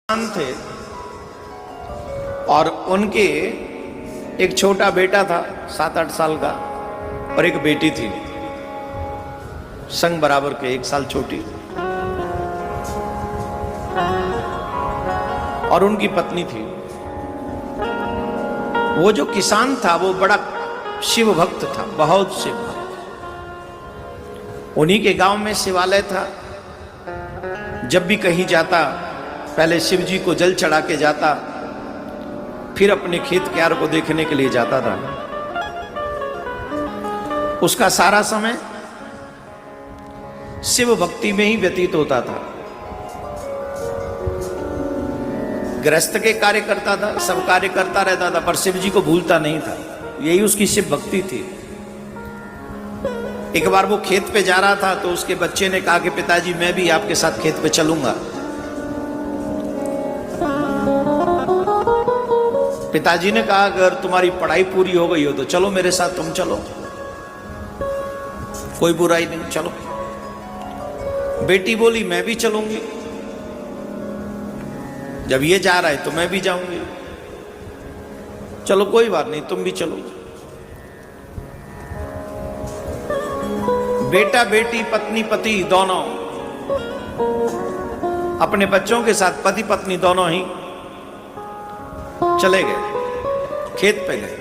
थे और उनके एक छोटा बेटा था 7-8 साल का और एक बेटी थी संग बराबर के 1 साल छोटी, और उनकी पत्नी थी। वो जो किसान था वो बड़ा शिव भक्त था, बहुत शिव भक्त। उन्हीं के गांव में शिवालय था। जब भी कहीं जाता पहले शिव जी को जल चढ़ा के जाता, फिर अपने खेत क्यार को देखने के लिए जाता था। उसका सारा समय शिव भक्ति में ही व्यतीत होता था। गृहस्थ के कार्य करता था, सब कार्य करता रहता था, पर शिव जी को भूलता नहीं था। यही उसकी शिव भक्ति थी। एक बार वो खेत पे जा रहा था तो उसके बच्चे ने कहा कि पिताजी मैं भी आपके साथ खेत पे चलूंगा। पिताजी ने कहा अगर तुम्हारी पढ़ाई पूरी हो गई हो तो चलो मेरे साथ, तुम चलो, कोई बुराई नहीं, चलो। बेटी बोली मैं भी चलूंगी, जब ये जा रहा है तो मैं भी जाऊंगी। चलो कोई बात नहीं, तुम भी चलो। बेटा बेटी पत्नी पति दोनों अपने बच्चों के साथ, पति पत्नी दोनों ही चले गए, खेत पे गए।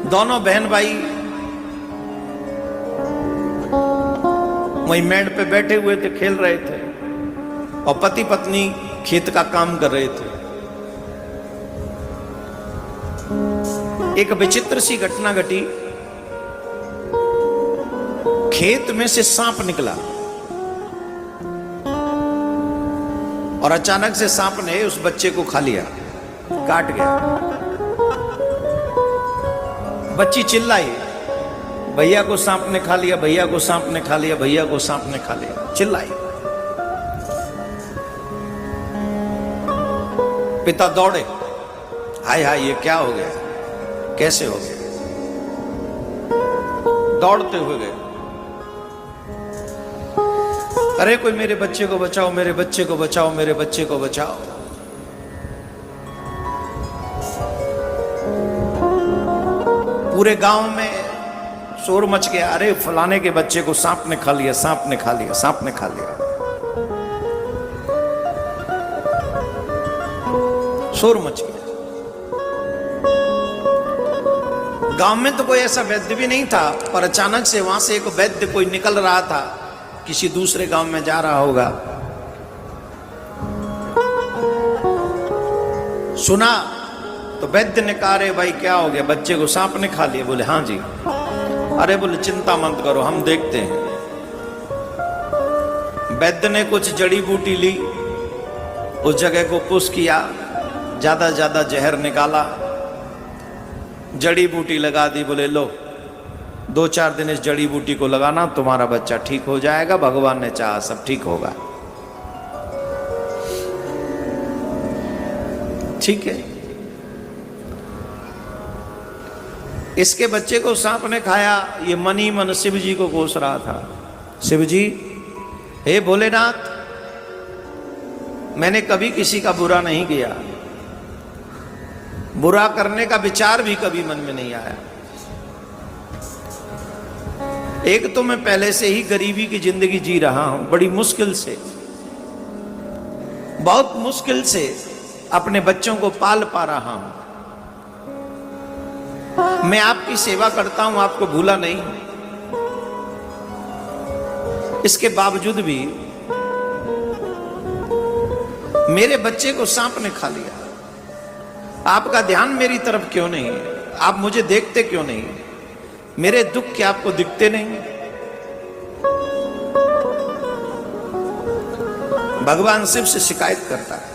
दोनों बहन भाई वहीं मेड़ पे बैठे हुए थे, खेल रहे थे, और पति पत्नी खेत का काम कर रहे थे। एक विचित्र सी घटना घटी। खेत में से सांप निकला और अचानक से सांप ने उस बच्चे को खा लिया, काट गया। बच्ची चिल्लाई, भैया को सांप ने खा लिया, भैया को सांप ने खा लिया, भैया को सांप ने खा लिया, चिल्लाई। पिता दौड़े, हाय हाय ये क्या हो गया, कैसे हो गया। दौड़ते हुए गए, अरे कोई मेरे बच्चे को बचाओ, मेरे बच्चे को बचाओ, मेरे बच्चे को बचाओ। पूरे गांव में शोर मच गया, अरे फलाने के बच्चे को सांप ने खा लिया, सांप ने खा लिया, सांप ने खा लिया। शोर मच गया। गांव में तो कोई ऐसा वैद्य भी नहीं था, पर अचानक से वहां से एक वैद्य कोई निकल रहा था, किसी दूसरे गांव में जा रहा होगा। सुना तो वैद्य ने कहा अरे भाई क्या हो गया, बच्चे को सांप ने खा लिया। बोले हाँ जी। अरे बोले चिंता मत करो, हम देखते हैं। वैद्य ने कुछ जड़ी बूटी ली, उस जगह को पुश किया, ज्यादा ज्यादा जहर निकाला, जड़ी बूटी लगा दी। बोले लो 2-4 दिन इस जड़ी बूटी को लगाना, तुम्हारा बच्चा ठीक हो जाएगा, भगवान ने चाहा सब ठीक होगा। ठीक है। इसके बच्चे को सांप ने खाया। ये मन ही मन शिव जी को कोस रहा था, शिव जी हे भोलेनाथ, मैंने कभी किसी का बुरा नहीं किया, बुरा करने का विचार भी कभी मन में नहीं आया। एक तो मैं पहले से ही गरीबी की जिंदगी जी रहा हूं, बड़ी मुश्किल से, बहुत मुश्किल से अपने बच्चों को पाल पा रहा हूं। मैं आपकी सेवा करता हूं, आपको भूला नहीं। इसके बावजूद भी मेरे बच्चे को सांप ने खा लिया। आपका ध्यान मेरी तरफ क्यों नहीं है? आप मुझे देखते क्यों नहीं? मेरे दुख क्या आपको दिखते नहीं? भगवान शिव से शिकायत करता है।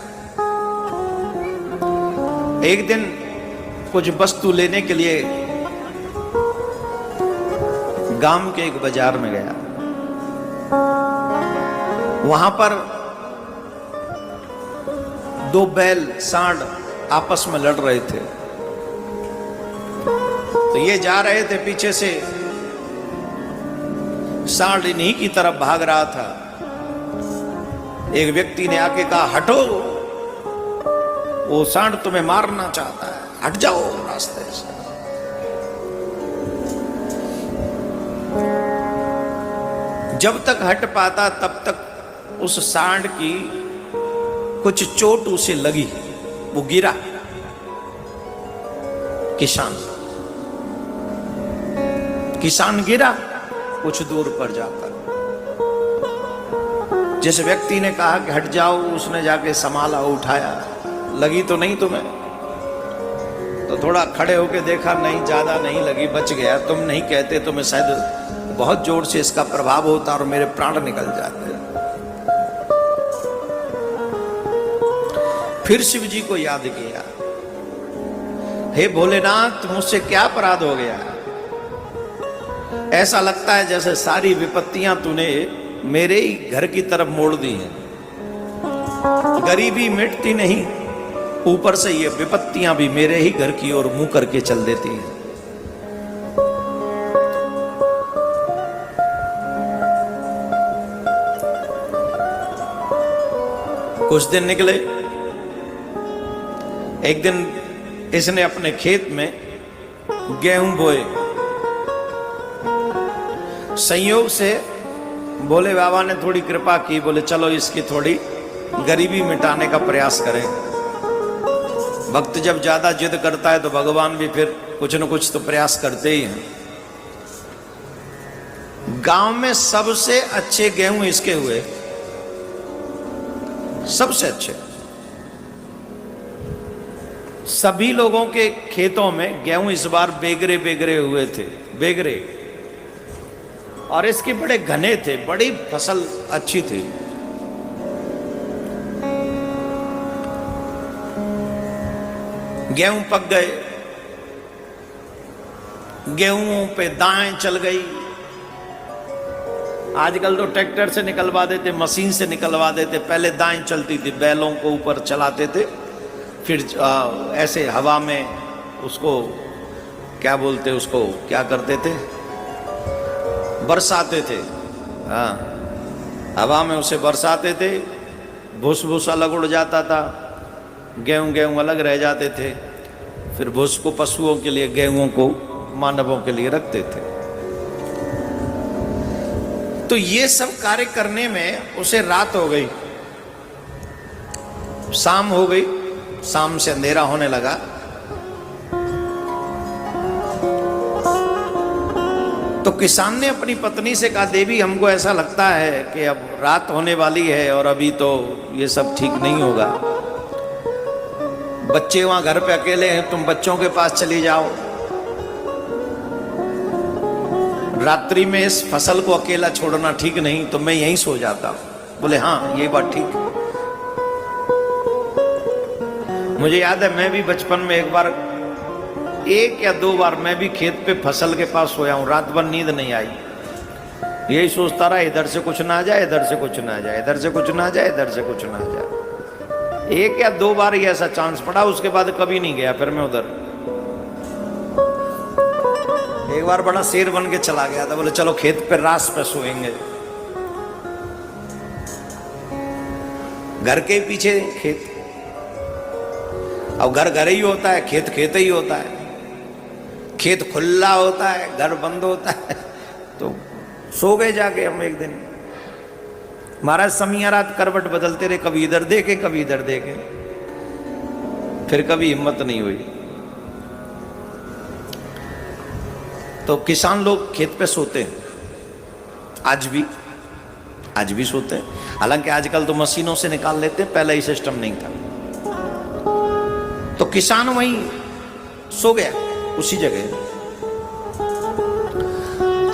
एक दिन कुछ वस्तु लेने के लिए गांव के एक बाजार में गया। वहां पर 2 बैल सांड आपस में लड़ रहे थे। तो ये जा रहे थे, पीछे से सांड इन्हीं की तरफ भाग रहा था। एक व्यक्ति ने आके कहा हटो, वो सांड तुम्हें मारना चाहता है, हट जाओ रास्ते से। जब तक हट पाता तब तक उस सांड की कुछ चोट उसे लगी, वो गिरा। किसान गिरा कुछ दूर पर जाकर। जिस व्यक्ति ने कहा कि हट जाओ, उसने जाके संभाला, उठाया। लगी तो नहीं तुम्हें? तो थोड़ा खड़े होके देखा, नहीं ज्यादा नहीं लगी, बच गया। तुम नहीं कहते तो मैं शायद बहुत जोर से इसका प्रभाव होता और मेरे प्राण निकल जाते। फिर शिव जी को याद किया, हे भोलेनाथ, मुझसे क्या अपराध हो गया? ऐसा लगता है जैसे सारी विपत्तियां तूने मेरे ही घर की तरफ मोड़ दी हैं। गरीबी मिटती नहीं, ऊपर से ये विपत्तियां भी मेरे ही घर की ओर मुंह करके चल देती हैं। कुछ दिन निकले। एक दिन इसने अपने खेत में गेहूं बोए। संयोग से भोले बाबा ने थोड़ी कृपा की, बोले चलो इसकी थोड़ी गरीबी मिटाने का प्रयास करें। भक्त जब ज्यादा जिद करता है तो भगवान भी फिर कुछ न कुछ तो प्रयास करते ही हैं। गांव में सबसे अच्छे गेहूं इसके हुए, सबसे अच्छे। सभी लोगों के खेतों में गेहूं इस बार बेगरे बेगरे हुए थे, बेगरे, और इसके बड़े घने थे, बड़ी फसल अच्छी थी। गेहूं पक गए, गेहूं पे दाएं चल गई। आजकल तो ट्रैक्टर से निकलवा देते, मशीन से निकलवा देते। पहले दाएं चलती थी, बैलों को ऊपर चलाते थे, फिर ऐसे हवा में उसको क्या बोलते, उसको क्या करते थे, बरसाते थे। हाँ, हवा में उसे बरसाते थे, भूस भूस अलग उड़ जाता था, गेहूं गेहूं अलग रह जाते थे। फिर भूस को पशुओं के लिए, गेहूं को मानवों के लिए रखते थे। तो ये सब कार्य करने में उसे रात हो गई, शाम हो गई, शाम से अंधेरा होने लगा। तो किसान ने अपनी पत्नी से कहा, देवी हमको ऐसा लगता है कि अब रात होने वाली है और अभी तो ये सब ठीक नहीं होगा। बच्चे वहां घर पे अकेले हैं, तुम बच्चों के पास चली जाओ। रात्रि में इस फसल को अकेला छोड़ना ठीक नहीं, तो मैं यहीं सो जाता हूं। बोले हाँ, ये बात ठीक है। मुझे याद है, मैं भी बचपन में एक बार, एक या दो बार मैं भी खेत पे फसल के पास सोया हूं। रात भर नींद नहीं आई, यही सोचता रहा, इधर से कुछ ना जाए, इधर से कुछ ना जाए, इधर से कुछ ना जाए, इधर से कुछ ना जाए। एक या दो बार ही ऐसा चांस पड़ा, उसके बाद कभी नहीं गया फिर मैं उधर। एक बार बड़ा शेर बन के चला गया था, बोले चलो खेत पे रास पे सोएंगे। घर के पीछे खेत, अब घर घर ही होता है, खेत खेत ही होता है। खेत खुला होता है, घर बंद होता है। तो सो गए जाके हम एक दिन। महाराज समिया रात करवट बदलते रहे, कभी इधर देखे कभी इधर देखे, फिर कभी हिम्मत नहीं हुई। तो किसान लोग खेत पे सोते हैं, आज भी सोते हैं। हालांकि आजकल तो मशीनों से निकाल लेते हैं, पहले ही सिस्टम नहीं था। तो किसान वहीं सो गया, उसी जगह।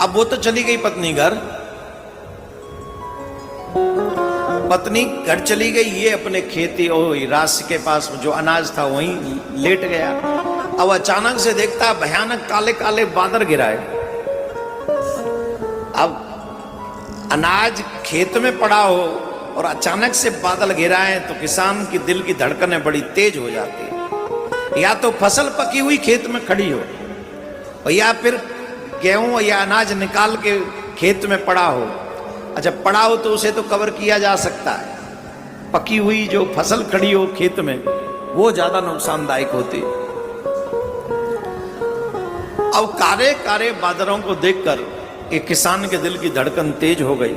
अब वो तो चली गई पत्नी घर, पत्नी घर चली गई, ये अपने खेती रास के पास जो अनाज था वहीं लेट गया। अब अचानक से देखता है भयानक काले काले बादल गिराए। अब अनाज खेत में पड़ा हो और अचानक से बादल गिराए तो किसान की दिल की धड़कनें बड़ी तेज हो जाती है। या तो फसल पकी हुई खेत में खड़ी हो, और या फिर गेहूं या अनाज निकाल के खेत में पड़ा हो। अच्छा, पड़ा हो तो उसे तो कवर किया जा सकता है, पकी हुई जो फसल खड़ी हो खेत में वो ज्यादा नुकसानदायक होती। अब कारे कारे बादलों को देखकर एक किसान के दिल की धड़कन तेज हो गई।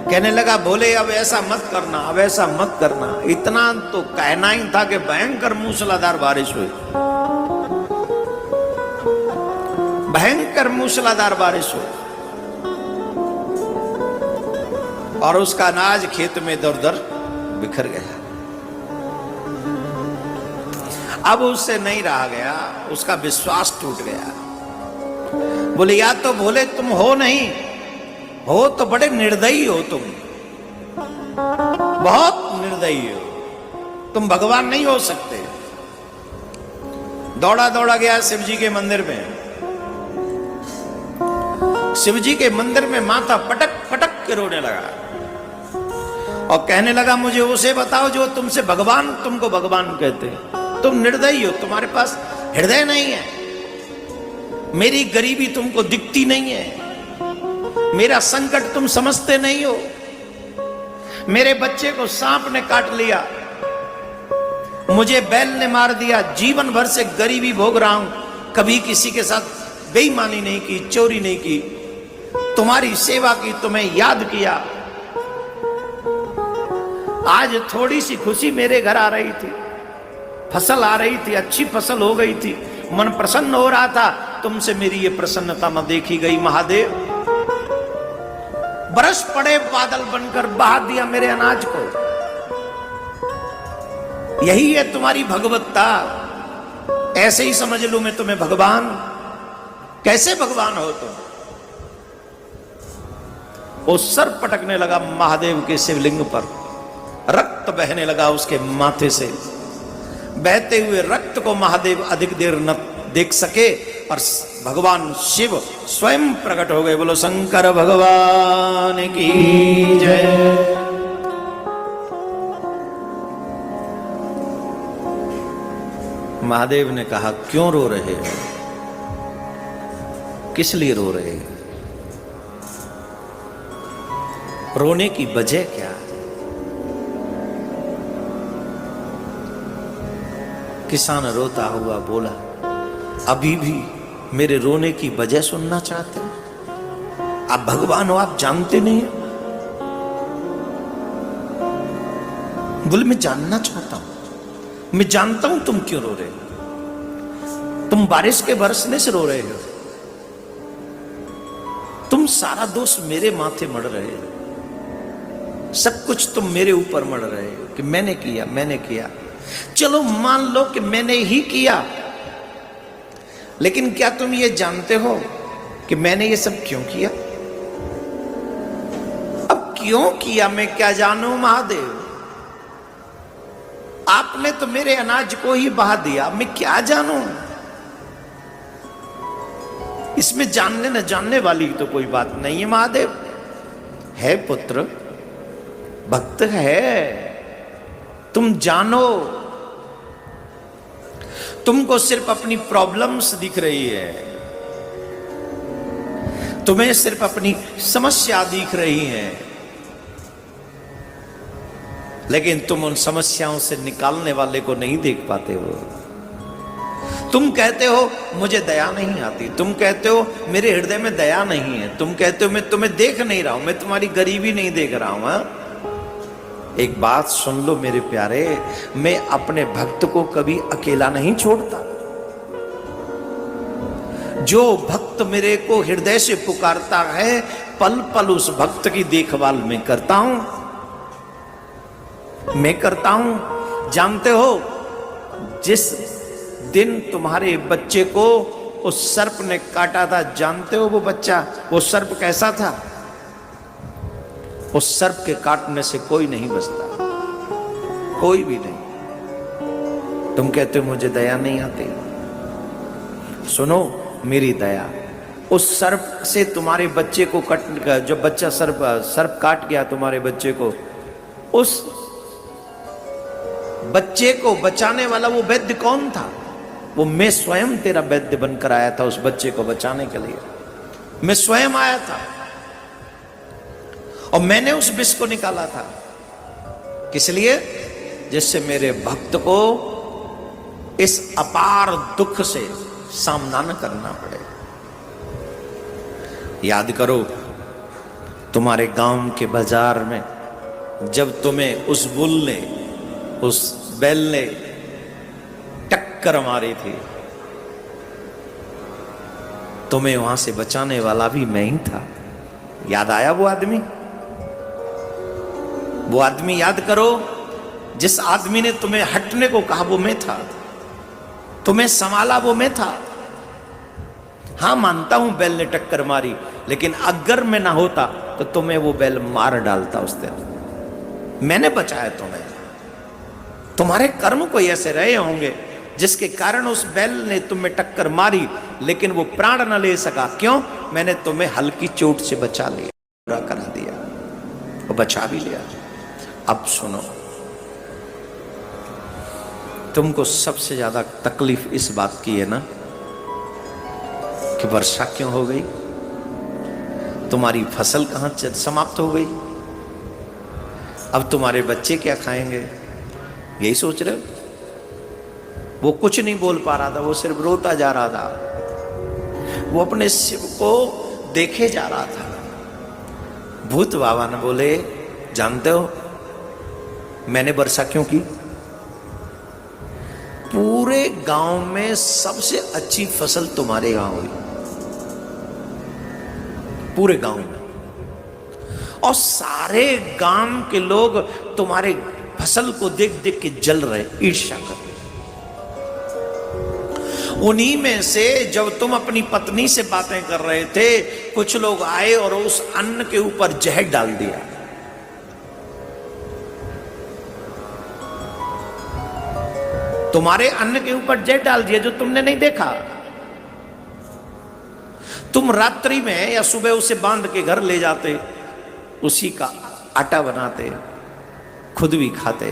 कहने लगा, भोले अब ऐसा मत करना, अब ऐसा मत करना। इतना तो कहना ही था कि भयंकर मूसलाधार बारिश हुई, भयंकर मूसलाधार बारिश हुई और उसका अनाज खेत में दर दर बिखर गया। अब उससे नहीं रहा गया, उसका विश्वास टूट गया। बोले, या तो भोले तुम हो नहीं, हो तो बड़े निर्दयी हो, तुम बहुत निर्दयी हो, तुम भगवान नहीं हो सकते। दौड़ा दौड़ा गया शिव जी के मंदिर में। शिव जी के मंदिर में माथा पटक पटक के रोने लगा और कहने लगा, मुझे उसे बताओ जो तुमसे भगवान, तुमको भगवान कहते हैं। तुम निर्दयी हो, तुम्हारे पास हृदय नहीं है, मेरी गरीबी तुमको दिखती नहीं है, मेरा संकट तुम समझते नहीं हो, मेरे बच्चे को सांप ने काट लिया, मुझे बैल ने मार दिया, जीवन भर से गरीबी भोग रहा हूं, कभी किसी के साथ बेईमानी नहीं की, चोरी नहीं की, तुम्हारी सेवा की, तुम्हें याद किया। आज थोड़ी सी खुशी मेरे घर आ रही थी, फसल आ रही थी, अच्छी फसल हो गई थी, मन प्रसन्न हो रहा था, तुमसे मेरी ये प्रसन्नता न देखी गई। महादेव, बरस पड़े बादल बनकर बहा दिया मेरे अनाज को। यही है तुम्हारी भगवत्ता। ऐसे ही समझ लूं मैं तुम्हें भगवान। कैसे भगवान हो तुम? वो सर पटकने लगा महादेव के शिवलिंग पर, रक्त बहने लगा उसके माथे से। बहते हुए रक्त को महादेव अधिक देर न देख सके और भगवान शिव स्वयं प्रकट हो गए। बोलो शंकर भगवान की जय। महादेव ने कहा, क्यों रो रहे हो? किस लिए रो रहे हो? रोने की वजह क्या? किसान रोता हुआ बोला, अभी भी मेरे रोने की वजह सुनना चाहते हैं? आप भगवान हो, आप जानते नहीं हो? बोले, मैं जानना चाहता हूं, मैं जानता हूं तुम क्यों रो रहे हो। तुम बारिश के बरसने से रो रहे हो, तुम सारा दोष मेरे माथे मढ़ रहे हो, सब कुछ तुम मेरे ऊपर मढ़ रहे हो कि मैंने किया, मैंने किया। चलो मान लो कि मैंने ही किया, लेकिन क्या तुम ये जानते हो कि मैंने ये सब क्यों किया? अब क्यों किया मैं क्या जानूं महादेव? आपने तो मेरे अनाज को ही बहा दिया, मैं क्या जानूं? इसमें जानने न जानने वाली तो कोई बात नहीं है महादेव। है पुत्र, भक्त है, तुम जानो। तुमको सिर्फ अपनी प्रॉब्लम्स दिख रही है, तुम्हें सिर्फ अपनी समस्या दिख रही है, लेकिन तुम उन समस्याओं से निकालने वाले को नहीं देख पाते हो। तुम कहते हो मुझे दया नहीं आती, तुम कहते हो मेरे हृदय में दया नहीं है, तुम कहते हो मैं तुम्हें देख नहीं रहा हूं, मैं तुम्हारी गरीबी नहीं देख रहा हूं। हा? एक बात सुन लो मेरे प्यारे, मैं अपने भक्त को कभी अकेला नहीं छोड़ता। जो भक्त मेरे को हृदय से पुकारता है, पल पल उस भक्त की देखभाल मैं करता हूं, मैं करता हूं। जानते हो, जिस दिन तुम्हारे बच्चे को उस सर्प ने काटा था, जानते हो वो बच्चा, वो सर्प कैसा था? उस सर्प के काटने से कोई नहीं बचता, कोई भी नहीं। तुम कहते हो मुझे दया नहीं आती, सुनो मेरी दया। उस सर्प से तुम्हारे बच्चे को जब बच्चा सर्प काट गया तुम्हारे बच्चे को, उस बच्चे को बचाने वाला वो वैद्य कौन था? वो मैं स्वयं तेरा वैद्य बनकर आया था उस बच्चे को बचाने के लिए। मैं स्वयं आया था और मैंने उस विष को निकाला था। किस लिए? जिससे मेरे भक्त को इस अपार दुख से सामना न करना पड़े। याद करो, तुम्हारे गांव के बाजार में जब तुम्हें उस बुल ने, उस बैल ने टक्कर मारी थी, तुम्हें वहां से बचाने वाला भी मैं ही था। याद आया वो आदमी? वो आदमी याद करो, जिस आदमी ने तुम्हें हटने को कहा वो मैं था, तुम्हें संभाला वो मैं था। हां, मानता हूं बैल ने टक्कर मारी, लेकिन अगर मैं ना होता तो तुम्हें वो बैल मार डालता उस दिन। मैंने बचाया तुम्हें। तुम्हारे कर्म कोई ऐसे रहे होंगे जिसके कारण उस बैल ने तुम्हें टक्कर मारी, लेकिन वो प्राण न ले सका। क्यों? मैंने तुम्हें हल्की चोट से बचा लिया, पूरा करा दिया, वो बचा भी लिया। अब सुनो, तुमको सबसे ज्यादा तकलीफ इस बात की है ना कि वर्षा क्यों हो गई, तुम्हारी फसल कहां समाप्त हो गई, अब तुम्हारे बच्चे क्या खाएंगे, यही सोच रहे हो? वो कुछ नहीं बोल पा रहा था, वो सिर्फ रोता जा रहा था, वो अपने शिव को देखे जा रहा था। भूत बाबा ने बोले, जानते हो मैंने वर्षा क्यों की? पूरे गांव में सबसे अच्छी फसल तुम्हारे गांव हुई, पूरे गांव में, और सारे गांव के लोग तुम्हारे फसल को देख देख के जल रहे, ईर्ष्या कर रहे। उन्हीं में से जब तुम अपनी पत्नी से बातें कर रहे थे, कुछ लोग आए और उस अन्न के ऊपर जहर डाल दिया। तुम्हारे अन्न के ऊपर जहर डाल दिया जो तुमने नहीं देखा। तुम रात्रि में या सुबह उसे बांध के घर ले जाते, उसी का आटा बनाते, खुद भी खाते,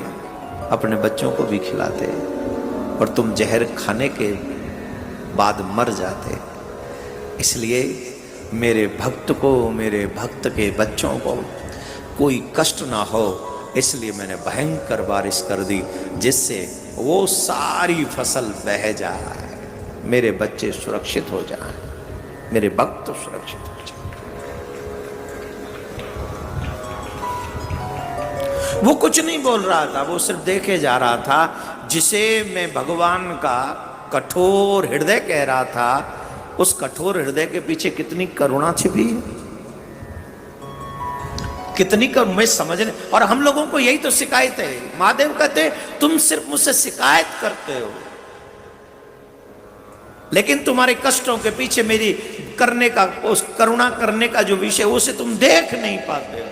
अपने बच्चों को भी खिलाते, और तुम जहर खाने के बाद मर जाते। इसलिए मेरे भक्त को, मेरे भक्त के बच्चों को कोई कष्ट ना हो, इसलिए मैंने भयंकर बारिश कर दी, जिससे वो सारी फसल बह जाए, मेरे बच्चे सुरक्षित हो जाएं, मेरे भक्त सुरक्षित हो जाएं। वो कुछ नहीं बोल रहा था, वो सिर्फ देखे जा रहा था, जिसे मैं भगवान का कठोर हृदय कह रहा था। उस कठोर हृदय के पीछे कितनी करुणा छिपी है, कितनी मैं समझने। और हम लोगों को यही तो शिकायत है। महादेव कहते तुम सिर्फ मुझसे शिकायत करते हो, लेकिन तुम्हारे कष्टों के पीछे मेरी करने का, उस करुणा करने का जो विषय, उसे तुम देख नहीं पाते हो।